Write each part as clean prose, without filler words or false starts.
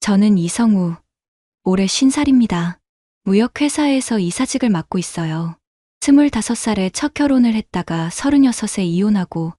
저는 이성우, 올해 50살입니다. 무역회사에서 이사직을 맡고 있어요. 25살에 첫 결혼을 했다가 36에 이혼하고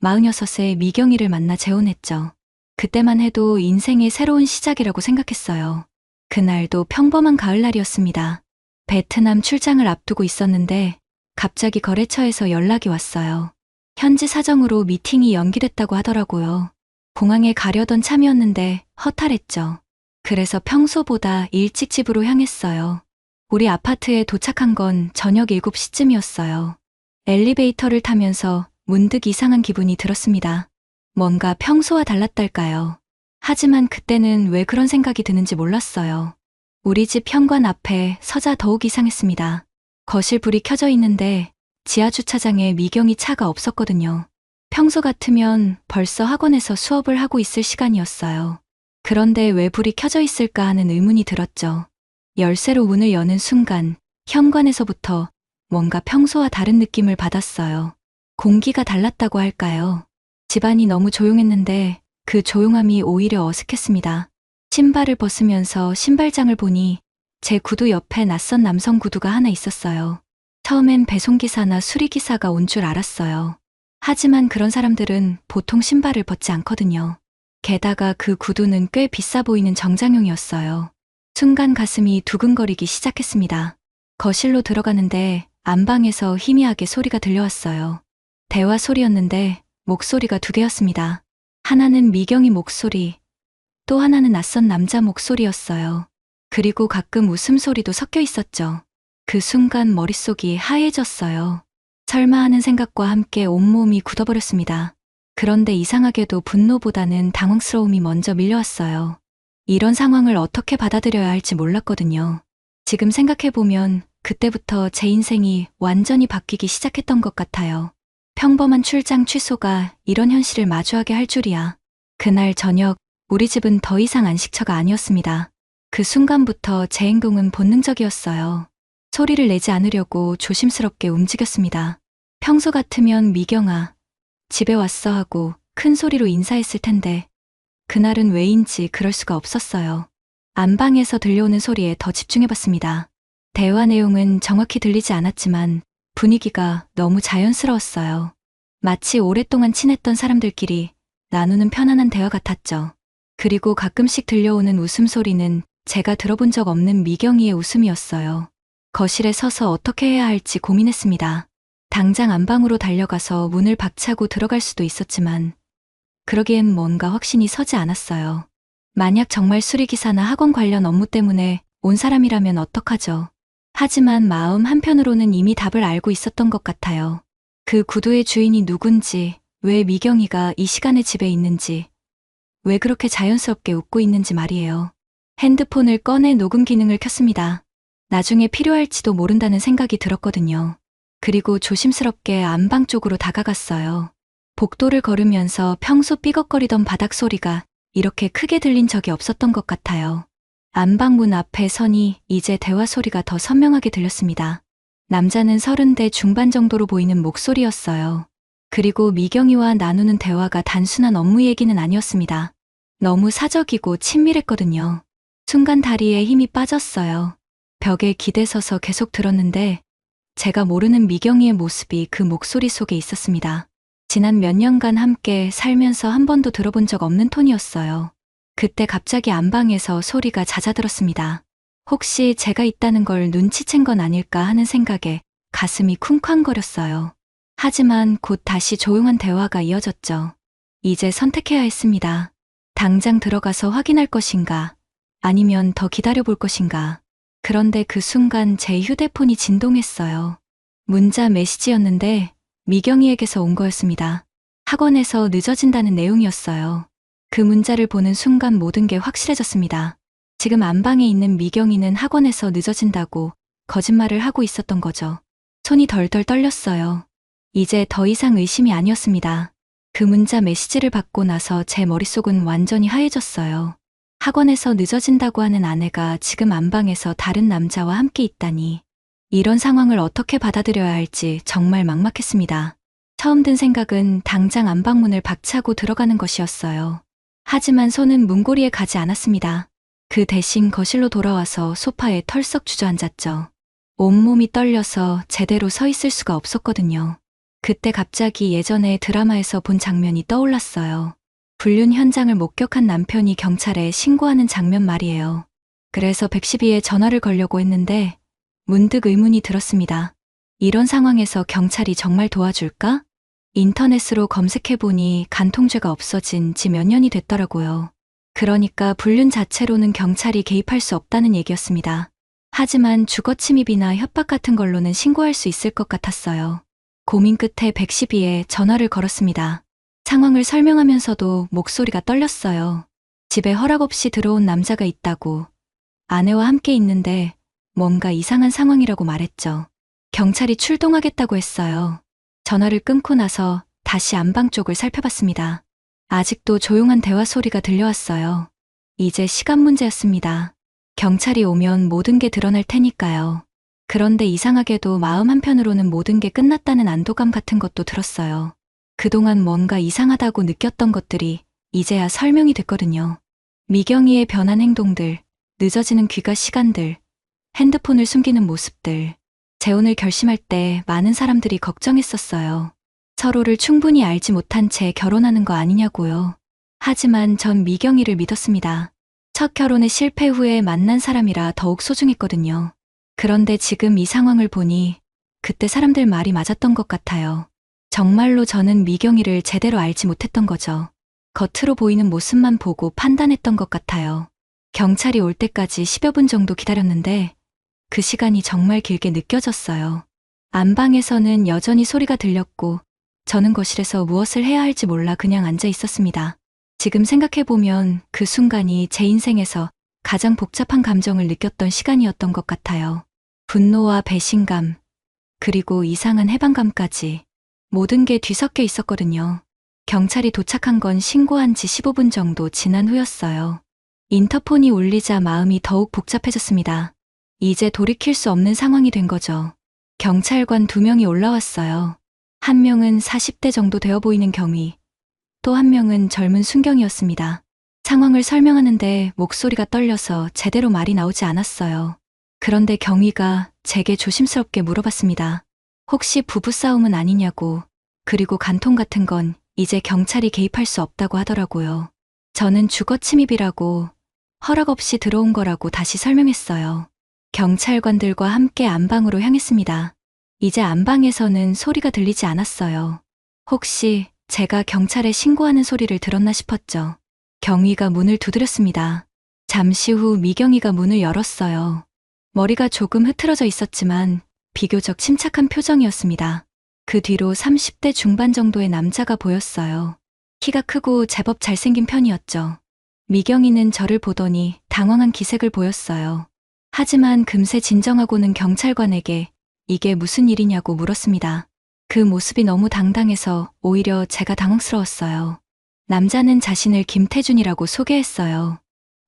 46에 미경이를 만나 재혼했죠. 그때만 해도 인생의 새로운 시작이라고 생각했어요. 그날도 평범한 가을날이었습니다. 베트남 출장을 앞두고 있었는데 갑자기 거래처에서 연락이 왔어요. 현지 사정으로 미팅이 연기됐다고 하더라고요. 공항에 가려던 참이었는데 허탈했죠. 그래서 평소보다 일찍 집으로 향했어요. 우리 아파트에 도착한 건 저녁 7시쯤이었어요. 엘리베이터를 타면서 문득 이상한 기분이 들었습니다. 뭔가 평소와 달랐달까요? 하지만 그때는 왜 그런 생각이 드는지 몰랐어요. 우리 집 현관 앞에 서자 더욱 이상했습니다. 거실 불이 켜져 있는데 지하 주차장에 미경이 차가 없었거든요. 평소 같으면 벌써 학원에서 수업을 하고 있을 시간이었어요. 그런데 왜 불이 켜져 있을까 하는 의문이 들었죠. 열쇠로 문을 여는 순간 현관에서부터 뭔가 평소와 다른 느낌을 받았어요. 공기가 달랐다고 할까요? 집안이 너무 조용했는데 그 조용함이 오히려 어색했습니다. 신발을 벗으면서 신발장을 보니 제 구두 옆에 낯선 남성 구두가 하나 있었어요. 처음엔 배송기사나 수리기사가 온 줄 알았어요. 하지만 그런 사람들은 보통 신발을 벗지 않거든요. 게다가 그 구두는 꽤 비싸 보이는 정장용이었어요. 순간 가슴이 두근거리기 시작했습니다. 거실로 들어가는데 안방에서 희미하게 소리가 들려왔어요. 대화 소리였는데 목소리가 두 개였습니다. 하나는 미경이 목소리, 또 하나는 낯선 남자 목소리였어요. 그리고 가끔 웃음소리도 섞여 있었죠. 그 순간 머릿속이 하얘졌어요. 설마 하는 생각과 함께 온몸이 굳어버렸습니다. 그런데 이상하게도 분노보다는 당황스러움이 먼저 밀려왔어요. 이런 상황을 어떻게 받아들여야 할지 몰랐거든요. 지금 생각해보면 그때부터 제 인생이 완전히 바뀌기 시작했던 것 같아요. 평범한 출장 취소가 이런 현실을 마주하게 할 줄이야. 그날 저녁 우리 집은 더 이상 안식처가 아니었습니다. 그 순간부터 제 행동은 본능적이었어요. 소리를 내지 않으려고 조심스럽게 움직였습니다. 평소 같으면 미경아, 집에 왔어 하고 큰 소리로 인사했을 텐데 그날은 왜인지 그럴 수가 없었어요. 안방에서 들려오는 소리에 더 집중해봤습니다. 대화 내용은 정확히 들리지 않았지만 분위기가 너무 자연스러웠어요. 마치 오랫동안 친했던 사람들끼리 나누는 편안한 대화 같았죠. 그리고 가끔씩 들려오는 웃음소리는 제가 들어본 적 없는 미경이의 웃음이었어요. 거실에 서서 어떻게 해야 할지 고민했습니다. 당장 안방으로 달려가서 문을 박차고 들어갈 수도 있었지만 그러기엔 뭔가 확신이 서지 않았어요. 만약 정말 수리기사나 학원 관련 업무 때문에 온 사람이라면 어떡하죠? 하지만 마음 한편으로는 이미 답을 알고 있었던 것 같아요. 그 구두의 주인이 누군지, 왜 미경이가 이 시간에 집에 있는지, 왜 그렇게 자연스럽게 웃고 있는지 말이에요. 핸드폰을 꺼내 녹음 기능을 켰습니다. 나중에 필요할지도 모른다는 생각이 들었거든요. 그리고 조심스럽게 안방 쪽으로 다가갔어요. 복도를 걸으면서 평소 삐걱거리던 바닥 소리가 이렇게 크게 들린 적이 없었던 것 같아요. 안방문 앞에 서니 이제 대화 소리가 더 선명하게 들렸습니다. 남자는 30대 중반 정도로 보이는 목소리였어요. 그리고 미경이와 나누는 대화가 단순한 업무 얘기는 아니었습니다. 너무 사적이고 친밀했거든요. 순간 다리에 힘이 빠졌어요. 벽에 기대서서 계속 들었는데 제가 모르는 미경이의 모습이 그 목소리 속에 있었습니다. 지난 몇 년간 함께 살면서 한 번도 들어본 적 없는 톤이었어요. 그때 갑자기 안방에서 소리가 잦아들었습니다. 혹시 제가 있다는 걸 눈치챈 건 아닐까 하는 생각에 가슴이 쿵쾅거렸어요. 하지만 곧 다시 조용한 대화가 이어졌죠. 이제 선택해야 했습니다. 당장 들어가서 확인할 것인가, 아니면 더 기다려볼 것인가. 그런데 그 순간 제 휴대폰이 진동했어요. 문자 메시지였는데 미경이에게서 온 거였습니다. 학원에서 늦어진다는 내용이었어요. 그 문자를 보는 순간 모든 게 확실해졌습니다. 지금 안방에 있는 미경이는 학원에서 늦어진다고 거짓말을 하고 있었던 거죠. 손이 덜덜 떨렸어요. 이제 더 이상 의심이 아니었습니다. 그 문자 메시지를 받고 나서 제 머릿속은 완전히 하얘졌어요. 학원에서 늦어진다고 하는 아내가 지금 안방에서 다른 남자와 함께 있다니. 이런 상황을 어떻게 받아들여야 할지 정말 막막했습니다. 처음 든 생각은 당장 안방문을 박차고 들어가는 것이었어요. 하지만 손은 문고리에 가지 않았습니다. 그 대신 거실로 돌아와서 소파에 털썩 주저앉았죠. 온몸이 떨려서 제대로 서 있을 수가 없었거든요. 그때 갑자기 예전에 드라마에서 본 장면이 떠올랐어요. 불륜 현장을 목격한 남편이 경찰에 신고하는 장면 말이에요. 그래서 112에 전화를 걸려고 했는데 문득 의문이 들었습니다. 이런 상황에서 경찰이 정말 도와줄까? 인터넷으로 검색해보니 간통죄가 없어진 지 몇 년이 됐더라고요. 그러니까 불륜 자체로는 경찰이 개입할 수 없다는 얘기였습니다. 하지만 주거침입이나 협박 같은 걸로는 신고할 수 있을 것 같았어요. 고민 끝에 112에 전화를 걸었습니다. 상황을 설명하면서도 목소리가 떨렸어요. 집에 허락 없이 들어온 남자가 있다고, 아내와 함께 있는데 뭔가 이상한 상황이라고 말했죠. 경찰이 출동하겠다고 했어요. 전화를 끊고 나서 다시 안방 쪽을 살펴봤습니다. 아직도 조용한 대화 소리가 들려왔어요. 이제 시간 문제였습니다. 경찰이 오면 모든 게 드러날 테니까요. 그런데 이상하게도 마음 한편으로는 모든 게 끝났다는 안도감 같은 것도 들었어요. 그동안 뭔가 이상하다고 느꼈던 것들이 이제야 설명이 됐거든요. 미경이의 변한 행동들, 늦어지는 귀가 시간들, 핸드폰을 숨기는 모습들. 재혼을 결심할 때 많은 사람들이 걱정했었어요. 서로를 충분히 알지 못한 채 결혼하는 거 아니냐고요. 하지만 전 미경이를 믿었습니다. 첫 결혼의 실패 후에 만난 사람이라 더욱 소중했거든요. 그런데 지금 이 상황을 보니 그때 사람들 말이 맞았던 것 같아요. 정말로 저는 미경이를 제대로 알지 못했던 거죠. 겉으로 보이는 모습만 보고 판단했던 것 같아요. 경찰이 올 때까지 10여 분 정도 기다렸는데 그 시간이 정말 길게 느껴졌어요. 안방에서는 여전히 소리가 들렸고 저는 거실에서 무엇을 해야 할지 몰라 그냥 앉아 있었습니다. 지금 생각해보면 그 순간이 제 인생에서 가장 복잡한 감정을 느꼈던 시간이었던 것 같아요. 분노와 배신감, 그리고 이상한 해방감까지 모든 게 뒤섞여 있었거든요. 경찰이 도착한 건 신고한 지 15분 정도 지난 후였어요. 인터폰이 울리자 마음이 더욱 복잡해졌습니다. 이제 돌이킬 수 없는 상황이 된 거죠. 경찰관 2명이 올라왔어요. 한 명은 40대 정도 되어 보이는 경위, 또 한 명은 젊은 순경이었습니다. 상황을 설명하는데 목소리가 떨려서 제대로 말이 나오지 않았어요. 그런데 경위가 제게 조심스럽게 물어봤습니다. 혹시 부부싸움은 아니냐고, 그리고 간통 같은 건 이제 경찰이 개입할 수 없다고 하더라고요. 저는 주거침입이라고, 허락 없이 들어온 거라고 다시 설명했어요. 경찰관들과 함께 안방으로 향했습니다. 이제 안방에서는 소리가 들리지 않았어요. 혹시 제가 경찰에 신고하는 소리를 들었나 싶었죠. 경위가 문을 두드렸습니다. 잠시 후 미경이가 문을 열었어요. 머리가 조금 흐트러져 있었지만 비교적 침착한 표정이었습니다. 그 뒤로 30대 중반 정도의 남자가 보였어요. 키가 크고 제법 잘생긴 편이었죠. 미경이는 저를 보더니 당황한 기색을 보였어요. 하지만 금세 진정하고는 경찰관에게 이게 무슨 일이냐고 물었습니다. 그 모습이 너무 당당해서 오히려 제가 당황스러웠어요. 남자는 자신을 김태준이라고 소개했어요.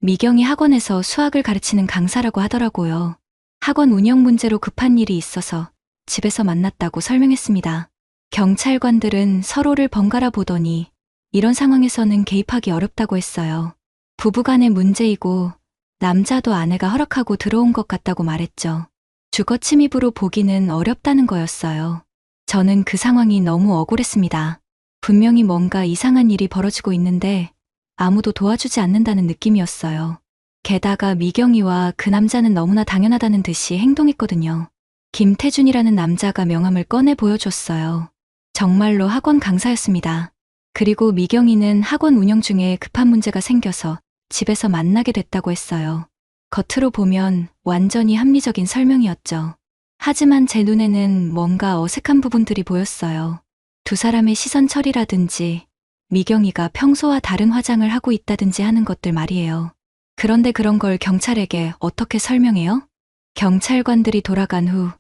미경이 학원에서 수학을 가르치는 강사라고 하더라고요. 학원 운영 문제로 급한 일이 있어서 집에서 만났다고 설명했습니다. 경찰관들은 서로를 번갈아 보더니 이런 상황에서는 개입하기 어렵다고 했어요. 부부간의 문제이고 남자도 아내가 허락하고 들어온 것 같다고 말했죠. 주거침입으로 보기는 어렵다는 거였어요. 저는 그 상황이 너무 억울했습니다. 분명히 뭔가 이상한 일이 벌어지고 있는데 아무도 도와주지 않는다는 느낌이었어요. 게다가 미경이와 그 남자는 너무나 당연하다는 듯이 행동했거든요. 김태준이라는 남자가 명함을 꺼내 보여줬어요. 정말로 학원 강사였습니다. 그리고 미경이는 학원 운영 중에 급한 문제가 생겨서 집에서 만나게 됐다고 했어요. 겉으로 보면 완전히 합리적인 설명이었죠. 하지만 제 눈에는 뭔가 어색한 부분들이 보였어요. 두 사람의 시선 처리라든지 미경이가 평소와 다른 화장을 하고 있다든지 하는 것들 말이에요. 그런데 그런 걸 경찰에게 어떻게 설명해요? 경찰관들이 돌아간 후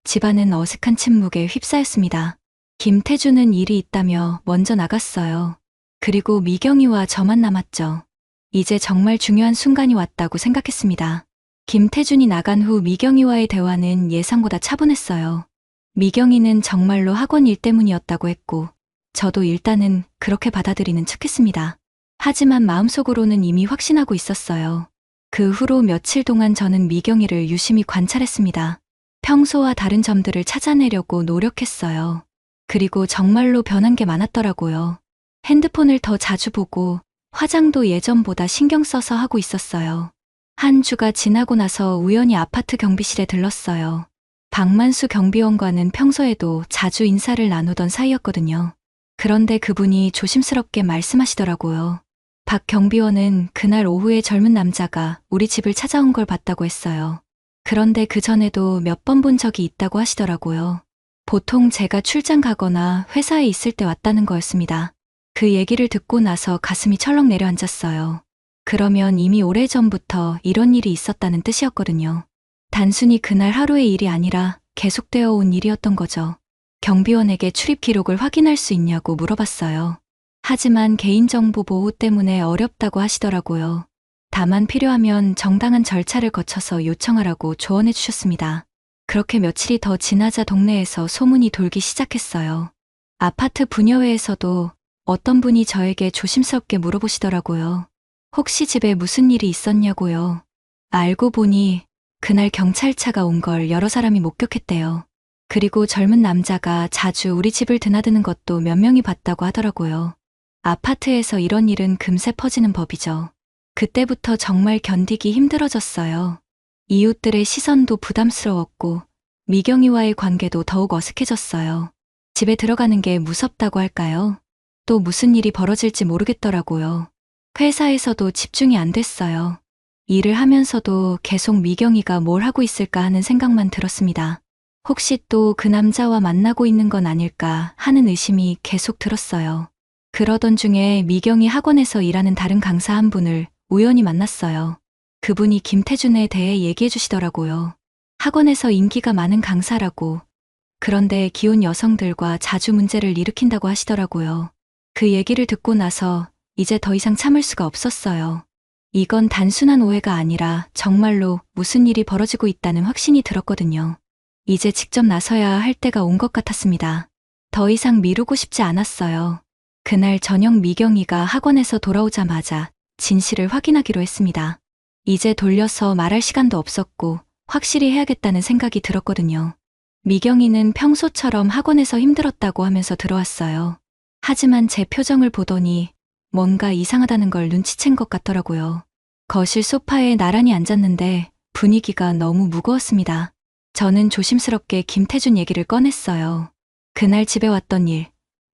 집안은 어색한 침묵에 휩싸였습니다. 김태준은 일이 있다며 먼저 나갔어요. 그리고 미경이와 저만 남았죠. 이제 정말 중요한 순간이 왔다고 생각했습니다. 김태준이 나간 후 미경이와의 대화는 예상보다 차분했어요. 미경이는 정말로 학원 일 때문이었다고 했고 저도 일단은 그렇게 받아들이는 척했습니다. 하지만 마음속으로는 이미 확신하고 있었어요. 그 후로 며칠 동안 저는 미경이를 유심히 관찰했습니다. 평소와 다른 점들을 찾아내려고 노력했어요. 그리고 정말로 변한 게 많았더라고요. 핸드폰을 더 자주 보고 화장도 예전보다 신경 써서 하고 있었어요. 한 주가 지나고 나서 우연히 아파트 경비실에 들렀어요. 박만수 경비원과는 평소에도 자주 인사를 나누던 사이였거든요. 그런데 그분이 조심스럽게 말씀하시더라고요. 박 경비원은 그날 오후에 젊은 남자가 우리 집을 찾아온 걸 봤다고 했어요. 그런데 그 전에도 몇 번 본 적이 있다고 하시더라고요. 보통 제가 출장 가거나 회사에 있을 때 왔다는 거였습니다. 그 얘기를 듣고 나서 가슴이 철렁 내려앉았어요. 그러면 이미 오래전부터 이런 일이 있었다는 뜻이었거든요. 단순히 그날 하루의 일이 아니라 계속되어 온 일이었던 거죠. 경비원에게 출입 기록을 확인할 수 있냐고 물어봤어요. 하지만 개인정보 보호 때문에 어렵다고 하시더라고요. 다만 필요하면 정당한 절차를 거쳐서 요청하라고 조언해 주셨습니다. 그렇게 며칠이 더 지나자 동네에서 소문이 돌기 시작했어요. 아파트 부녀회에서도 어떤 분이 저에게 조심스럽게 물어보시더라고요. 혹시 집에 무슨 일이 있었냐고요. 알고 보니 그날 경찰차가 온 걸 여러 사람이 목격했대요. 그리고 젊은 남자가 자주 우리 집을 드나드는 것도 몇 명이 봤다고 하더라고요. 아파트에서 이런 일은 금세 퍼지는 법이죠. 그때부터 정말 견디기 힘들어졌어요. 이웃들의 시선도 부담스러웠고 미경이와의 관계도 더욱 어색해졌어요. 집에 들어가는 게 무섭다고 할까요? 또 무슨 일이 벌어질지 모르겠더라고요. 회사에서도 집중이 안 됐어요. 일을 하면서도 계속 미경이가 뭘 하고 있을까 하는 생각만 들었습니다. 혹시 또 그 남자와 만나고 있는 건 아닐까 하는 의심이 계속 들었어요. 그러던 중에 미경이 학원에서 일하는 다른 강사 한 분을 우연히 만났어요. 그분이 김태준에 대해 얘기해 주시더라고요. 학원에서 인기가 많은 강사라고. 그런데 기혼 여성들과 자주 문제를 일으킨다고 하시더라고요. 그 얘기를 듣고 나서 이제 더 이상 참을 수가 없었어요. 이건 단순한 오해가 아니라 정말로 무슨 일이 벌어지고 있다는 확신이 들었거든요. 이제 직접 나서야 할 때가 온 것 같았습니다. 더 이상 미루고 싶지 않았어요. 그날 저녁 미경이가 학원에서 돌아오자마자 진실을 확인하기로 했습니다. 이제 돌려서 말할 시간도 없었고 확실히 해야겠다는 생각이 들었거든요. 미경이는 평소처럼 학원에서 힘들었다고 하면서 들어왔어요. 하지만 제 표정을 보더니 뭔가 이상하다는 걸 눈치챈 것 같더라고요. 거실 소파에 나란히 앉았는데 분위기가 너무 무거웠습니다. 저는 조심스럽게 김태준 얘기를 꺼냈어요. 그날 집에 왔던 일,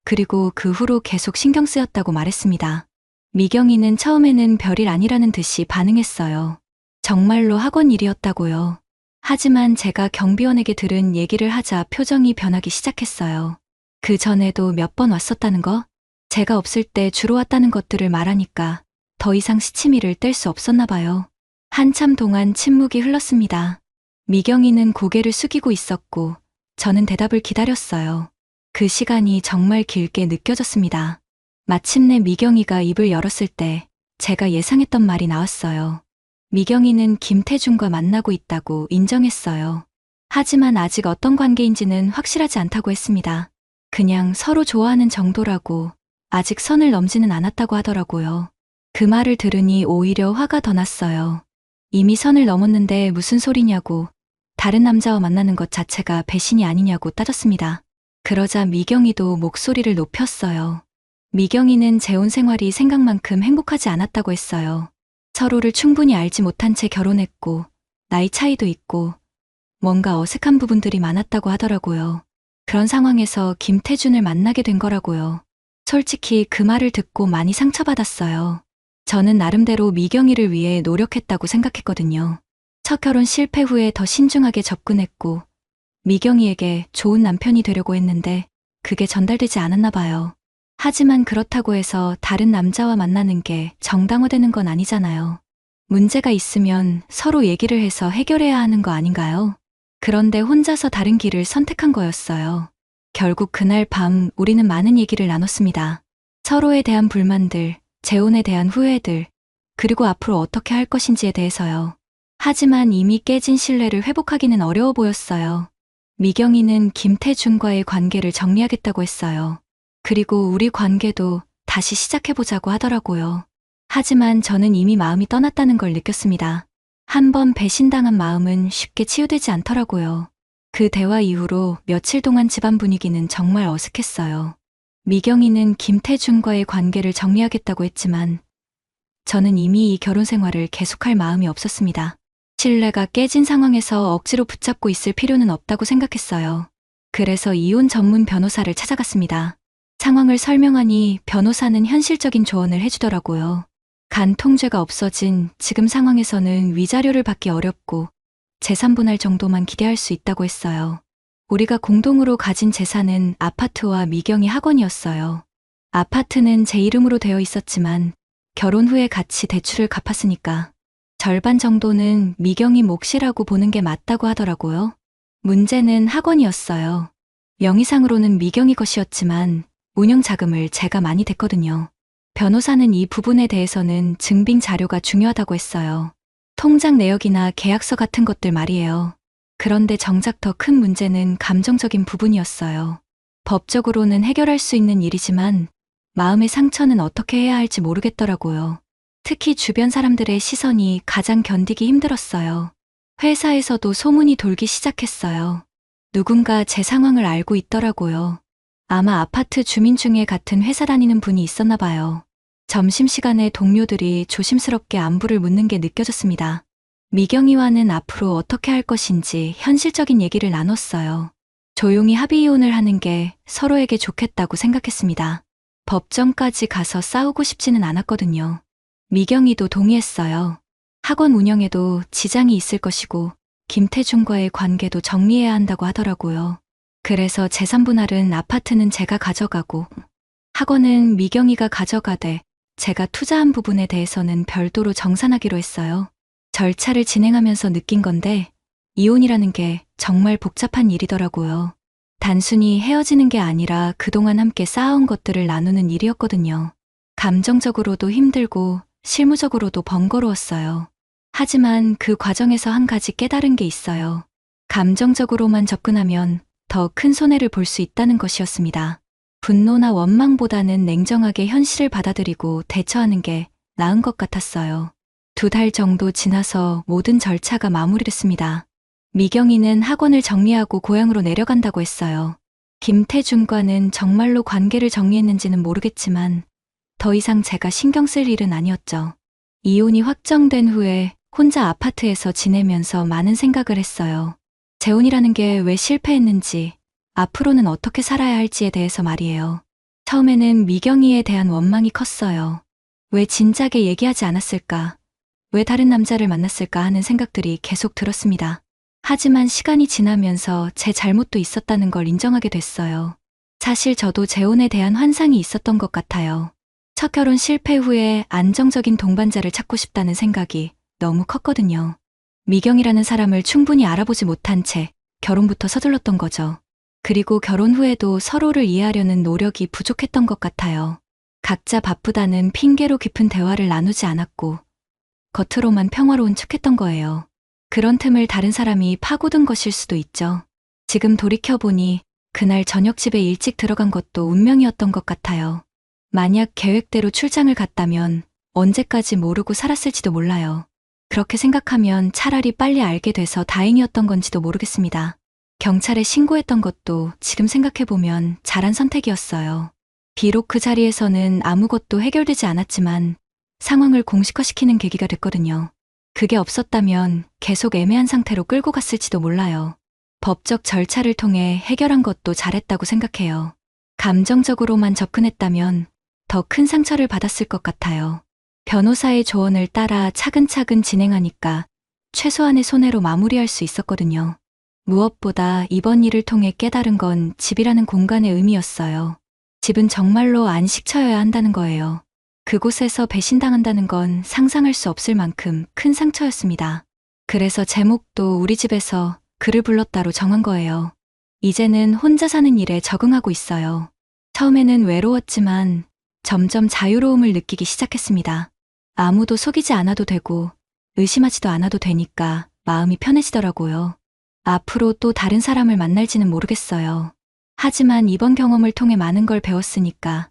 그리고 그 후로 계속 신경 쓰였다고 말했습니다. 미경이는 처음에는 별일 아니라는 듯이 반응했어요. 정말로 학원 일이었다고요. 하지만 제가 경비원에게 들은 얘기를 하자 표정이 변하기 시작했어요. 그 전에도 몇 번 왔었다는 거? 제가 없을 때 주로 왔다는 것들을 말하니까 더 이상 시치미를 뗄 수 없었나 봐요. 한참 동안 침묵이 흘렀습니다. 미경이는 고개를 숙이고 있었고 저는 대답을 기다렸어요. 그 시간이 정말 길게 느껴졌습니다. 마침내 미경이가 입을 열었을 때 제가 예상했던 말이 나왔어요. 미경이는 김태준과 만나고 있다고 인정했어요. 하지만 아직 어떤 관계인지는 확실하지 않다고 했습니다. 그냥 서로 좋아하는 정도라고, 아직 선을 넘지는 않았다고 하더라고요. 그 말을 들으니 오히려 화가 더 났어요. 이미 선을 넘었는데 무슨 소리냐고, 다른 남자와 만나는 것 자체가 배신이 아니냐고 따졌습니다. 그러자 미경이도 목소리를 높였어요. 미경이는 재혼 생활이 생각만큼 행복하지 않았다고 했어요. 서로를 충분히 알지 못한 채 결혼했고, 나이 차이도 있고, 뭔가 어색한 부분들이 많았다고 하더라고요. 그런 상황에서 김태준을 만나게 된 거라고요. 솔직히 그 말을 듣고 많이 상처받았어요. 저는 나름대로 미경이를 위해 노력했다고 생각했거든요. 첫 결혼 실패 후에 더 신중하게 접근했고, 미경이에게 좋은 남편이 되려고 했는데 그게 전달되지 않았나 봐요. 하지만 그렇다고 해서 다른 남자와 만나는 게 정당화되는 건 아니잖아요. 문제가 있으면 서로 얘기를 해서 해결해야 하는 거 아닌가요? 그런데 혼자서 다른 길을 선택한 거였어요. 결국 그날 밤 우리는 많은 얘기를 나눴습니다. 서로에 대한 불만들, 재혼에 대한 후회들, 그리고 앞으로 어떻게 할 것인지에 대해서요. 하지만 이미 깨진 신뢰를 회복하기는 어려워 보였어요. 미경이는 김태준과의 관계를 정리하겠다고 했어요. 그리고 우리 관계도 다시 시작해보자고 하더라고요. 하지만 저는 이미 마음이 떠났다는 걸 느꼈습니다. 한 번 배신당한 마음은 쉽게 치유되지 않더라고요. 그 대화 이후로 며칠 동안 집안 분위기는 정말 어색했어요. 미경이는 김태준과의 관계를 정리하겠다고 했지만 저는 이미 이 결혼 생활을 계속할 마음이 없었습니다. 신뢰가 깨진 상황에서 억지로 붙잡고 있을 필요는 없다고 생각했어요. 그래서 이혼 전문 변호사를 찾아갔습니다. 상황을 설명하니 변호사는 현실적인 조언을 해주더라고요. 간통죄가 없어진 지금 상황에서는 위자료를 받기 어렵고 재산 분할 정도만 기대할 수 있다고 했어요. 우리가 공동으로 가진 재산은 아파트와 미경이 학원이었어요. 아파트는 제 이름으로 되어 있었지만 결혼 후에 같이 대출을 갚았으니까 절반 정도는 미경이 몫이라고 보는 게 맞다고 하더라고요. 문제는 학원이었어요. 명의상으로는 미경이 것이었지만 운영 자금을 제가 많이 댔거든요. 변호사는 이 부분에 대해서는 증빙 자료가 중요하다고 했어요. 통장 내역이나 계약서 같은 것들 말이에요. 그런데 정작 더 큰 문제는 감정적인 부분이었어요. 법적으로는 해결할 수 있는 일이지만 마음의 상처는 어떻게 해야 할지 모르겠더라고요. 특히 주변 사람들의 시선이 가장 견디기 힘들었어요. 회사에서도 소문이 돌기 시작했어요. 누군가 제 상황을 알고 있더라고요. 아마 아파트 주민 중에 같은 회사 다니는 분이 있었나 봐요. 점심시간에 동료들이 조심스럽게 안부를 묻는 게 느껴졌습니다. 미경이와는 앞으로 어떻게 할 것인지 현실적인 얘기를 나눴어요. 조용히 합의 이혼을 하는 게 서로에게 좋겠다고 생각했습니다. 법정까지 가서 싸우고 싶지는 않았거든요. 미경이도 동의했어요. 학원 운영에도 지장이 있을 것이고 김태준과의 관계도 정리해야 한다고 하더라고요. 그래서 재산 분할은 아파트는 제가 가져가고 학원은 미경이가 가져가되 제가 투자한 부분에 대해서는 별도로 정산하기로 했어요. 절차를 진행하면서 느낀 건데 이혼이라는 게 정말 복잡한 일이더라고요. 단순히 헤어지는 게 아니라 그동안 함께 쌓아온 것들을 나누는 일이었거든요. 감정적으로도 힘들고 실무적으로도 번거로웠어요. 하지만 그 과정에서 한 가지 깨달은 게 있어요. 감정적으로만 접근하면 더 큰 손해를 볼 수 있다는 것이었습니다. 분노나 원망보다는 냉정하게 현실을 받아들이고 대처하는 게 나은 것 같았어요. 2달 정도 지나서 모든 절차가 마무리됐습니다. 미경이는 학원을 정리하고 고향으로 내려간다고 했어요. 김태준과는 정말로 관계를 정리했는지는 모르겠지만 더 이상 제가 신경 쓸 일은 아니었죠. 이혼이 확정된 후에 혼자 아파트에서 지내면서 많은 생각을 했어요. 재혼이라는 게 왜 실패했는지, 앞으로는 어떻게 살아야 할지에 대해서 말이에요. 처음에는 미경이에 대한 원망이 컸어요. 왜 진작에 얘기하지 않았을까? 왜 다른 남자를 만났을까 하는 생각들이 계속 들었습니다. 하지만 시간이 지나면서 제 잘못도 있었다는 걸 인정하게 됐어요. 사실 저도 재혼에 대한 환상이 있었던 것 같아요. 첫 결혼 실패 후에 안정적인 동반자를 찾고 싶다는 생각이 너무 컸거든요. 미경이라는 사람을 충분히 알아보지 못한 채 결혼부터 서둘렀던 거죠. 그리고 결혼 후에도 서로를 이해하려는 노력이 부족했던 것 같아요. 각자 바쁘다는 핑계로 깊은 대화를 나누지 않았고 겉으로만 평화로운 척했던 거예요. 그런 틈을 다른 사람이 파고든 것일 수도 있죠. 지금 돌이켜보니 그날 저녁 집에 일찍 들어간 것도 운명이었던 것 같아요. 만약 계획대로 출장을 갔다면 언제까지 모르고 살았을지도 몰라요. 그렇게 생각하면 차라리 빨리 알게 돼서 다행이었던 건지도 모르겠습니다. 경찰에 신고했던 것도 지금 생각해보면 잘한 선택이었어요. 비록 그 자리에서는 아무것도 해결되지 않았지만 상황을 공식화시키는 계기가 됐거든요. 그게 없었다면 계속 애매한 상태로 끌고 갔을지도 몰라요. 법적 절차를 통해 해결한 것도 잘했다고 생각해요. 감정적으로만 접근했다면 더 큰 상처를 받았을 것 같아요. 변호사의 조언을 따라 차근차근 진행하니까 최소한의 손해로 마무리할 수 있었거든요. 무엇보다 이번 일을 통해 깨달은 건 집이라는 공간의 의미였어요. 집은 정말로 안식처여야 한다는 거예요. 그곳에서 배신당한다는 건 상상할 수 없을 만큼 큰 상처였습니다. 그래서 제목도 우리 집에서 그를 불렀다로 정한 거예요. 이제는 혼자 사는 일에 적응하고 있어요. 처음에는 외로웠지만 점점 자유로움을 느끼기 시작했습니다. 아무도 속이지 않아도 되고 의심하지도 않아도 되니까 마음이 편해지더라고요. 앞으로 또 다른 사람을 만날지는 모르겠어요. 하지만 이번 경험을 통해 많은 걸 배웠으니까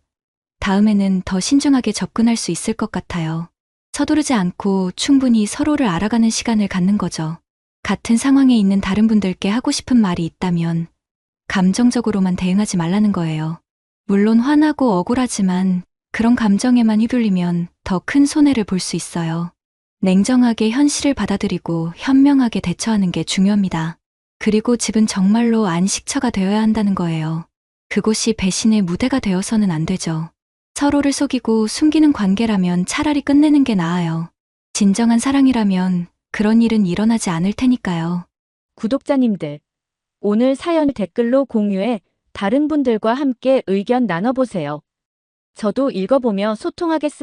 다음에는 더 신중하게 접근할 수 있을 것 같아요. 서두르지 않고 충분히 서로를 알아가는 시간을 갖는 거죠. 같은 상황에 있는 다른 분들께 하고 싶은 말이 있다면 감정적으로만 대응하지 말라는 거예요. 물론 화나고 억울하지만 그런 감정에만 휘둘리면 더 큰 손해를 볼 수 있어요. 냉정하게 현실을 받아들이고 현명하게 대처하는 게 중요합니다. 그리고 집은 정말로 안식처가 되어야 한다는 거예요. 그곳이 배신의 무대가 되어서는 안 되죠. 서로를 속이고 숨기는 관계라면 차라리 끝내는 게 나아요. 진정한 사랑이라면 그런 일은 일어나지 않을 테니까요. 구독자님들, 오늘 사연 댓글로 공유해 다른 분들과 함께 의견 나눠보세요. 저도 읽어보며 소통하겠습니다.